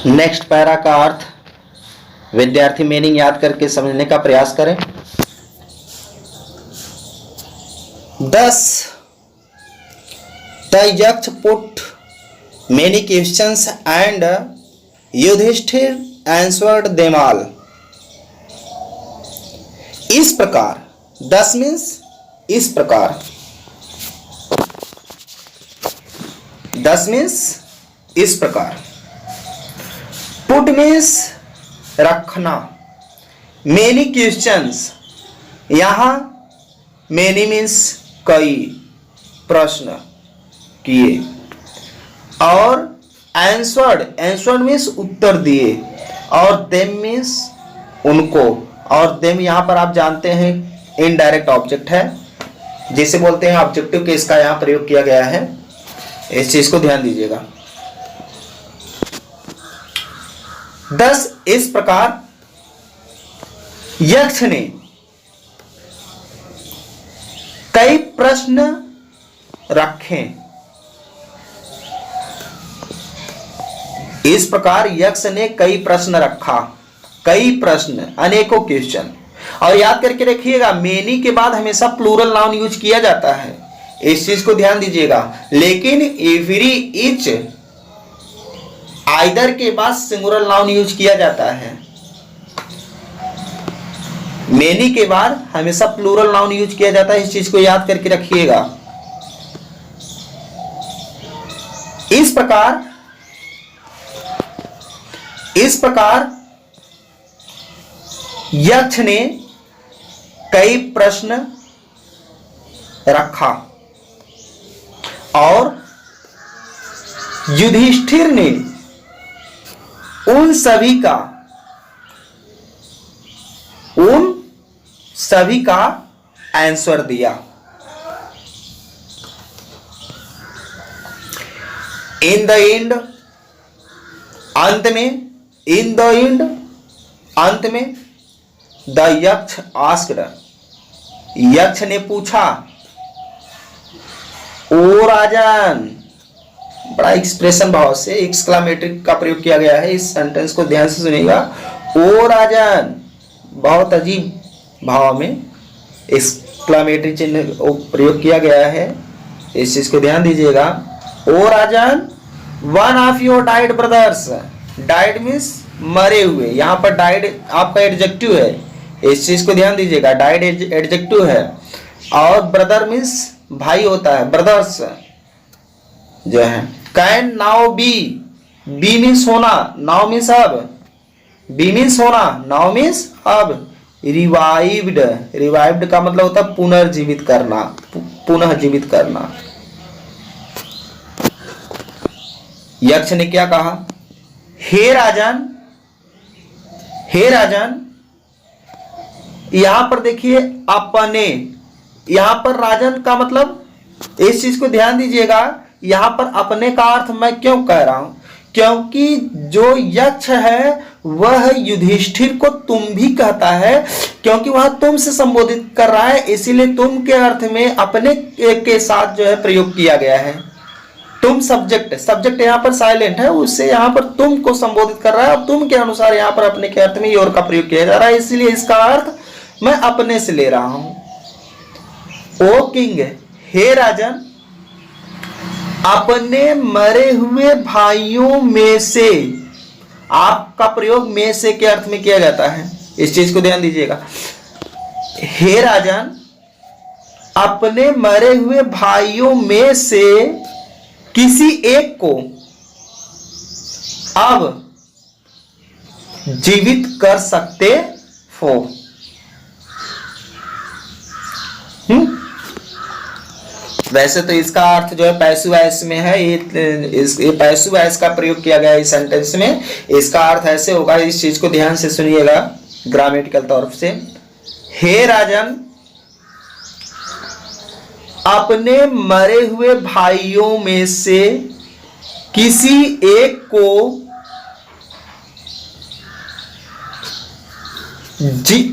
Next para का अर्थ विद्यार्थी meaning याद करके समझने का प्रयास करें। 10 the Yaksha put many questions and Yudhishthira answered them all. इस प्रकार, 10 मीन्स इस प्रकार, 10 मीन्स इस प्रकार, पुट मीन्स रखना, मेनी क्वेश्चंस, यहां मेनी मीन्स कई प्रश्न किए, और आंसर्ड मीन्स उत्तर दिए, और देम मीन्स उनको, और देम यहां पर आप जानते हैं इनडायरेक्ट ऑब्जेक्ट है, जिसे बोलते हैं ऑब्जेक्टिव केस का यहां प्रयोग किया गया है। इस चीज को ध्यान दीजिएगा। 10 इस प्रकार यक्ष ने कई प्रश्न रखे। इस प्रकार यक्ष ने कई प्रश्न रखा, कई प्रश्न, अनेकों क्वेश्चन। और याद करके रखिएगा, मेनी के बाद हमेशा प्लूरल नाउन यूज किया जाता है, इस चीज को ध्यान दीजिएगा। लेकिन एवरी, इच, आइदर के बाद सिंगुलर नाउन यूज किया जाता है। मेनी के बाद हमेशा प्लूरल नाउन यूज किया जाता है, इस चीज को याद करके रखिएगा। इस प्रकार यक्ष ने कई प्रश्न रखा और युधिष्ठिर ने उन सभी का आंसर दिया। इन द एंड, अंत में, द यक्ष आस्क्ड, यक्ष ने पूछा, ओ राजन, बड़ा एक्सप्रेशन भाव से एक्सक्लामेटरी का प्रयोग किया गया है, इस सेंटेंस को ध्यान से सुनिएगा। ओ राजन, बहुत अजीब भाव में एक्सक्लामेटरी चिन्ह प्रयोग किया गया है, इस चीज को ध्यान दीजिएगा। O Rajan, one of your died brothers, died means मरे हुए, यहां पर डाइड आपका एडजेक्टिव है, इस चीज को ध्यान दीजिएगा, डाइड एडजेक्टिव है, और ब्रदर मीन्स भाई होता है, ब्रदर्स जो है। Can now be, be means होना, नाउ मीन्स अब, बी मीन्स होना, नाउ मीन्स अब। रिवाइव्ड, रिवाइव्ड का मतलब होता है पुनर्जीवित करना, पुनः जीवित करना। यक्ष ने क्या कहा, हे राजन, हे राजन, यहां पर देखिए अपने, यहां पर राजन का मतलब, इस चीज को ध्यान दीजिएगा, यहां पर अपने का अर्थ मैं क्यों कह रहा हूं, क्योंकि जो यक्ष है वह युधिष्ठिर को तुम भी कहता है, क्योंकि वह तुमसे संबोधित कर रहा है, इसीलिए तुम के अर्थ में अपने के साथ जो है प्रयोग किया गया है। तुम सब्जेक्ट यहां पर साइलेंट है, उससे यहां पर तुम को संबोधित कर रहा है, और तुम के अनुसार यहां पर अपने के अर्थ में योर का प्रयोग किया जा रहा है, इसलिए इसका अर्थ मैं अपने से ले रहा हूं। ओ किंग, हे राजन, अपने मरे हुए भाइयों में से, आपका प्रयोग में से के अर्थ में किया जाता है, इस चीज को ध्यान दीजिएगा। हे राजन, अपने मरे हुए भाइयों में से किसी एक को अब जीवित कर सकते हो। वैसे तो इसका अर्थ जो है पैसिव वॉइस में है, ये पैसिव वॉइस का प्रयोग किया गया है इस सेंटेंस में, इसका अर्थ ऐसे होगा, इस चीज को ध्यान से सुनिएगा ग्रामेटिकल तौर से। हे राजन, अपने मरे हुए भाइयों में से किसी एक को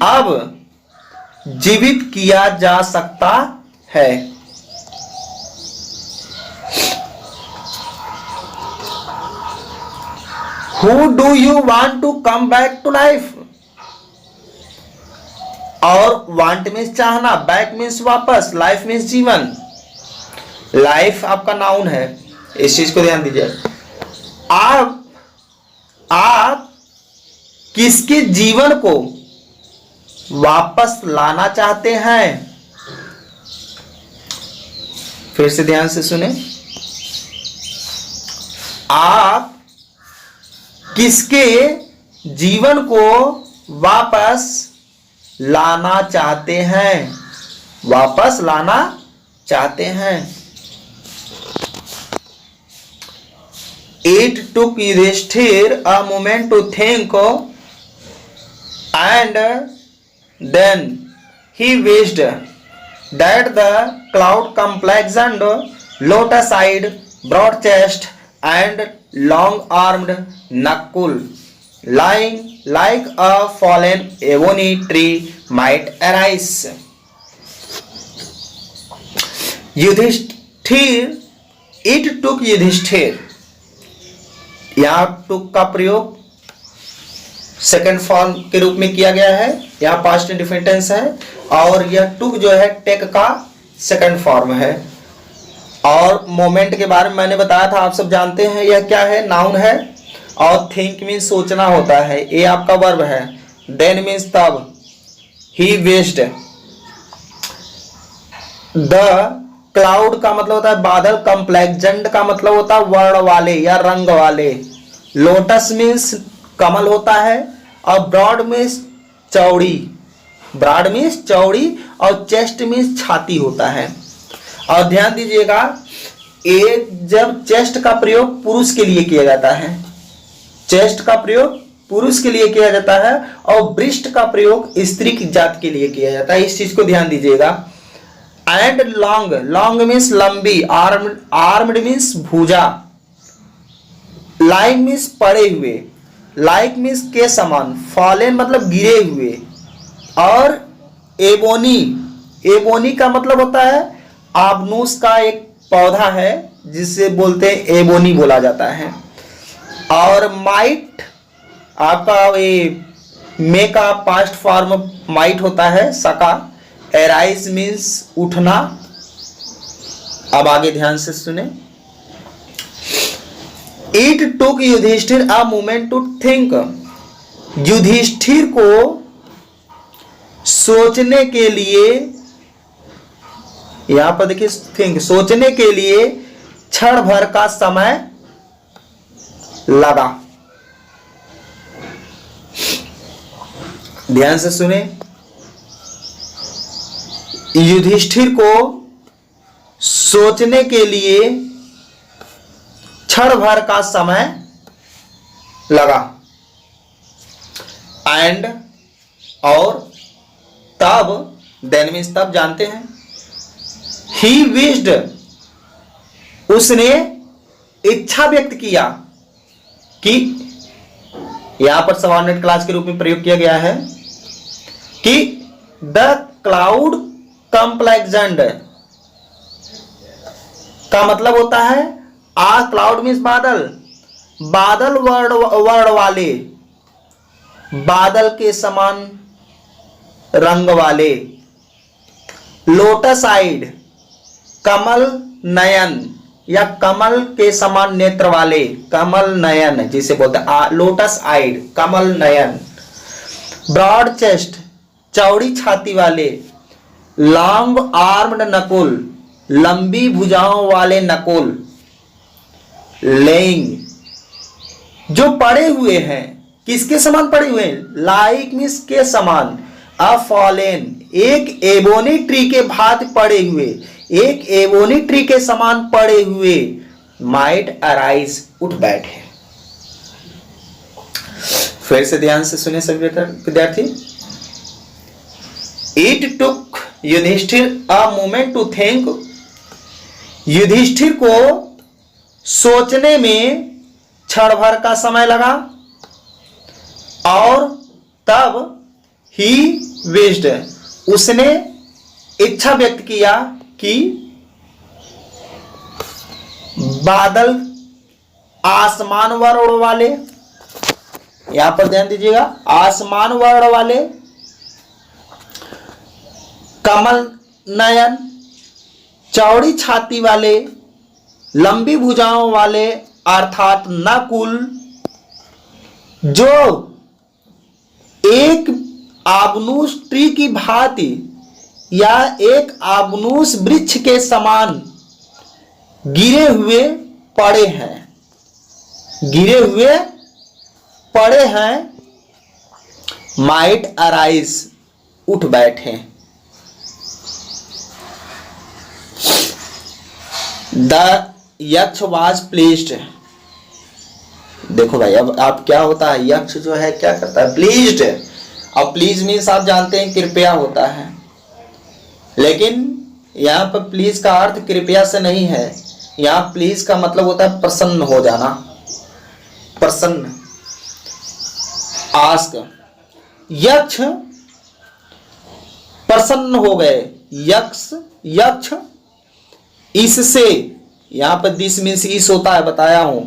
अब जीवित किया जा सकता है। Who do you want to come back to life. और वांट मीन्स चाहना, बैक मीन्स वापस, लाइफ मीन्स जीवन। लाइफ आपका नाउन है, इस चीज को ध्यान दीजिए। आप किसके जीवन को वापस लाना चाहते हैं। फिर से ध्यान से सुने, आप किसके जीवन को वापस लाना चाहते हैं, वापस लाना चाहते हैं। It took Yudhishthir a moment to think, and then he wished that the cloud-complexioned, lotus-eyed, broad-chested, and long-armed Nakul, lying like a fallen ebony tree, might arise. Yudhishthir, it took Yudhishthir। यहां टुक का प्रयोग second form के रूप में किया गया है, यहां पास्ट इंडेफिनिट टेंस है, और यह टुक जो है टेक का सेकंड फॉर्म है। और मोमेंट के बारे में मैंने बताया था, आप सब जानते हैं यह क्या है, नाउन है। और थिंक मीन्स सोचना होता है, ये आपका वर्ब है। देन मीन्स तब, ही विश्ड, द क्लाउड का मतलब होता है बादल, कम्प्लेक्सेंट का मतलब होता है वर्ण वाले या रंग वाले, लोटस मीन्स कमल होता है, और ब्रॉड मीन्स चौड़ी, ब्रॉड मीन्स चौड़ी, और चेस्ट मीन्स छाती होता है। और ध्यान दीजिएगा, एक जब चेस्ट का प्रयोग पुरुष के लिए किया जाता है, चेस्ट का प्रयोग पुरुष के लिए किया जाता है, और ब्रिस्ट का प्रयोग स्त्री की जात के लिए किया जाता है, इस चीज को ध्यान दीजिएगा। एंड लॉन्ग, लॉन्ग मीन्स लंबी, आर्म्ड मीन्स भुजा, लाइन मीन्स पड़े हुए, लाइक मीन्स के समान, फॉलेन मतलब गिरे हुए, और एबोनी, एबोनी का मतलब होता है आबनूस का एक पौधा है जिसे बोलते हैं एबोनी बोला जाता है। और माइट आपका ये मे का पास्ट फॉर्म माइट होता है, सका। एराइज मीन्स उठना। अब आगे ध्यान से सुने, it took Yudhishthira a moment to think, Yudhishthira को सोचने के लिए, यहां पर देखिए थिंक, सोचने के लिए क्षण भर का समय लगा। ध्यान से सुने, युधिष्ठिर को सोचने के लिए क्षण भर का समय लगा। एंड और तब, देन मीन्स तब, जानते हैं। ही विश्ड, उसने इच्छा व्यक्त किया कि, यहां पर सबऑर्डिनेट क्लास के रूप में प्रयोग किया गया है कि द क्लाउड कम्प्लेक्सेंट का मतलब होता है आ क्लाउड मीन्स बादल, बादल वर्ण वाले, बादल के समान रंग वाले, लोटस आइड कमल नयन या कमल के समान नेत्र वाले, कमल नयन जिसे बोलते हैं लोटस आइड, कमल नयन, ब्रॉड चेस्ट चौड़ी छाती वाले, लॉन्ग आर्म्ड नकुल लंबी भुजाओं वाले नकुल, लेइंग जो पड़े हुए हैं, किसके समान पड़े हुए हैं, लाइक मीन्स के समान, अ फॉलेन एक एबोनी ट्री के भांति पड़े हुए, एक एबोनी ट्री के समान पड़े हुए, माइट अराइज उठ बैठे। फिर से ध्यान से सुने सभी विद्यार्थी, it took Yudhishthira a moment to think, Yudhishthira को सोचने में क्षण भर का समय लगा, और तब ही विश्ड उसने इच्छा व्यक्त किया कि बादल आसमान वर्ण वाले यहां पर ध्यान दीजिएगा, आसमान वर्ण वाले, कमल नयन, चौड़ी छाती वाले, लंबी भुजाओं वाले अर्थात नकुल, जो एक आबनूस ट्री की भांति या एक आबनूस वृक्ष के समान गिरे हुए पड़े हैं, गिरे हुए पड़े हैं, माइट अराइज, उठ बैठे। द यक्ष वाज प्लीज्ड। देखो भाई, अब आप क्या होता है, यक्ष जो है क्या करता है, प्लीज्ड। अब प्लीज मीन्स आप जानते हैं कृपया होता है, लेकिन यहां पर प्लीज का अर्थ कृपया से नहीं है। यहां प्लीज का मतलब होता है प्रसन्न हो जाना, प्रसन्न। आस्क, यक्ष प्रसन्न हो गए, यक्ष इससे, यहां पर दिस मीन्स इस होता है, बताया हूं।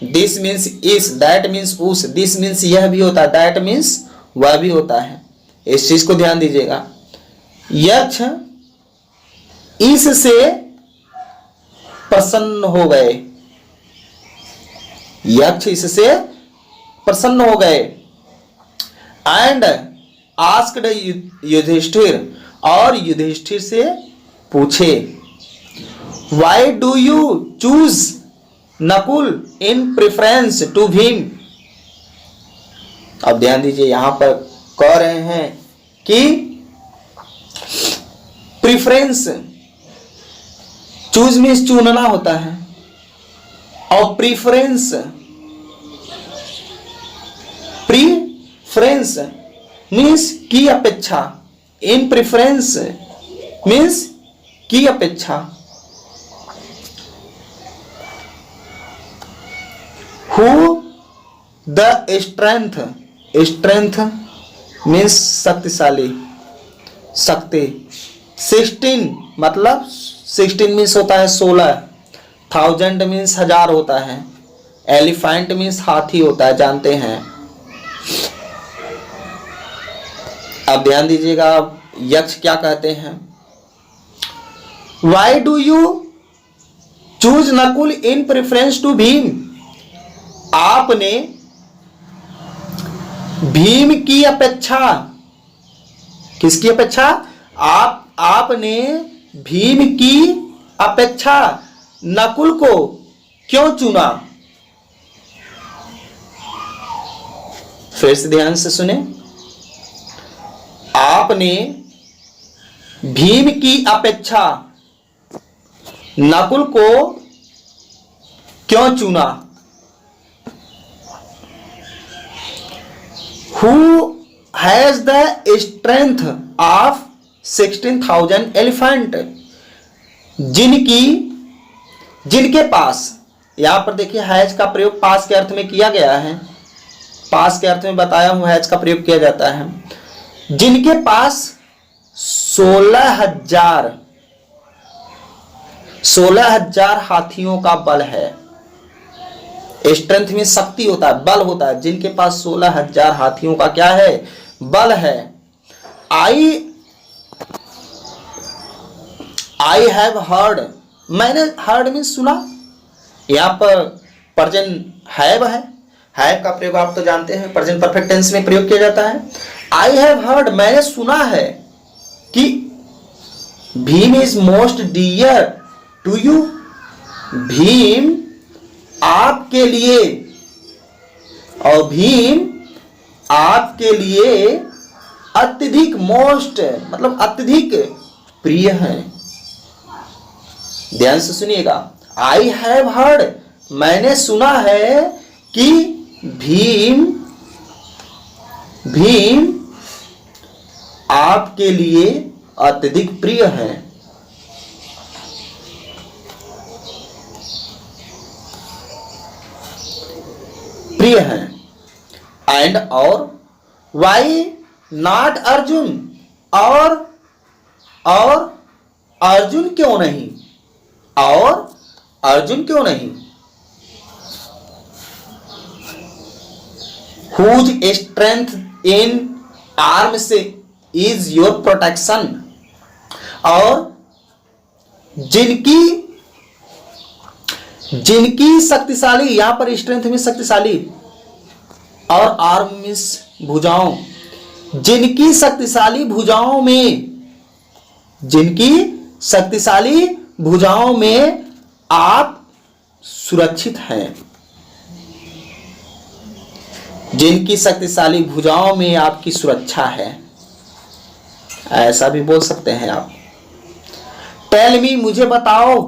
दिस मीन्स इस, दैट मीन्स उस, दिस मीन्स यह भी होता है, दैट मीन्स वह भी होता है। इस चीज को ध्यान दीजिएगा। यक्ष इससे प्रसन्न हो गए, यक्ष इससे प्रसन्न हो गए। एंड आस्क्ड युधिष्ठिर, और युधिष्ठिर से पूछे, why do you choose Nakul in preference to Bhim. अब ध्यान दीजिए, यहां पर कह रहे हैं कि प्रेफरेंस, चूज मीन्स चुनना होता है, और प्रीफरेंस, प्रीफरेंस मीन्स की अपेक्षा, इन प्रेफरेंस मीन्स की अपेक्षा। Who the strength, strength means शक्तिशाली, शक्ति। 16 मतलब 16 मीन्स होता है 16, 1000 मीन्स 1000 होता है, एलिफेंट मीन्स हाथी होता है, जानते हैं। अब ध्यान दीजिएगा, यक्ष क्या कहते हैं, why do you choose Nakul in preference to Bhim. आपने भीम की अपेक्षा, किसकी अपेक्षा, आपने भीम की अपेक्षा नकुल को क्यों चुना। फिर से ध्यान से सुने, आपने भीम की अपेक्षा नकुल को क्यों चुना। Who has the strength of 16,000 elephant। जिनके पास, यहां पर देखिए हैज का प्रयोग पास के अर्थ में किया गया है, पास के अर्थ में बताया हूं हैज का प्रयोग किया जाता है। जिनके पास 16,000 हाथियों का बल है। स्ट्रेंथ में शक्ति होता है, बल होता है, जिनके पास 16,000 हाथियों का क्या है, बल है। आई हैव हर्ड, मैंने हर्ड मीन सुना, यहां पर प्रेजेंट हैव है, हैव का प्रयोग आप तो जानते हैं प्रेजेंट परफेक्ट टेंस में प्रयोग किया जाता है। आई हैव हर्ड, मैंने सुना है कि Bhim is most dear to you. Bhim आपके लिए, और भीम आपके लिए अत्यधिक, मोस्ट मतलब अत्यधिक प्रिय है। ध्यान से सुनिएगा, आई हैव हर्ड, मैंने सुना है कि भीम आपके लिए अत्यधिक प्रिय है। प्रिय है। एंड और वाई नॉट अर्जुन, और अर्जुन क्यों नहीं, और अर्जुन क्यों नहीं। Whose strength in arms is your protection, और जिनकी शक्तिशाली, यहां पर स्ट्रेंथ में शक्तिशाली और आर्म मीन्स भुजाओं, जिनकी शक्तिशाली भुजाओं में आप सुरक्षित हैं, जिनकी शक्तिशाली भुजाओं में आपकी सुरक्षा है, ऐसा भी बोल सकते हैं आप। टेल मी, मुझे बताओ,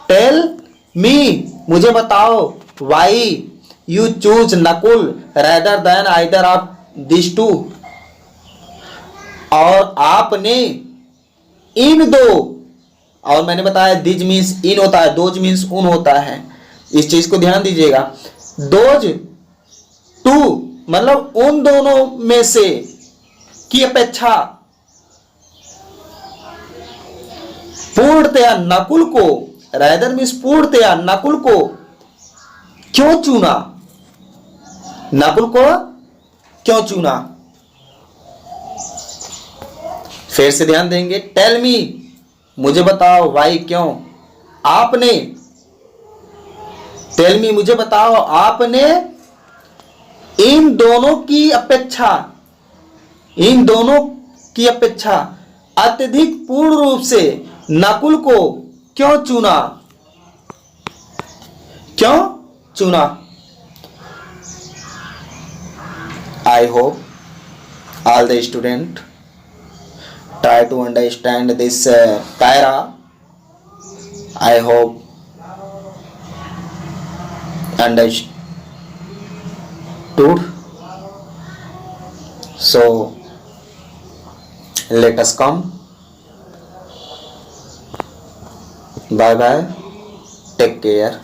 टेल मी, मुझे बताओ, why you choose Nakul rather than either of this two, और आपने इन दो, और मैंने बताया दिज मीन्स इन होता है, दोज मीन्स उन होता है, इस चीज को ध्यान दीजिएगा। दोज टू मतलब उन दोनों में से की अपेक्षा पूर्णतया नकुल को, रैदर मीन्स पूर्णतया नकुल को क्यों चुना, नकुल को क्यों चुना। फिर से ध्यान देंगे, टेल मी, मुझे बताओ, वाई क्यों, आपने, टेल मी मुझे बताओ, आपने इन दोनों की अपेक्षा अत्यधिक पूर्ण रूप से नकुल को क्यों चुना। I hope all the student try to understand this para. I hope understood. So let us come. Bye bye. Take care.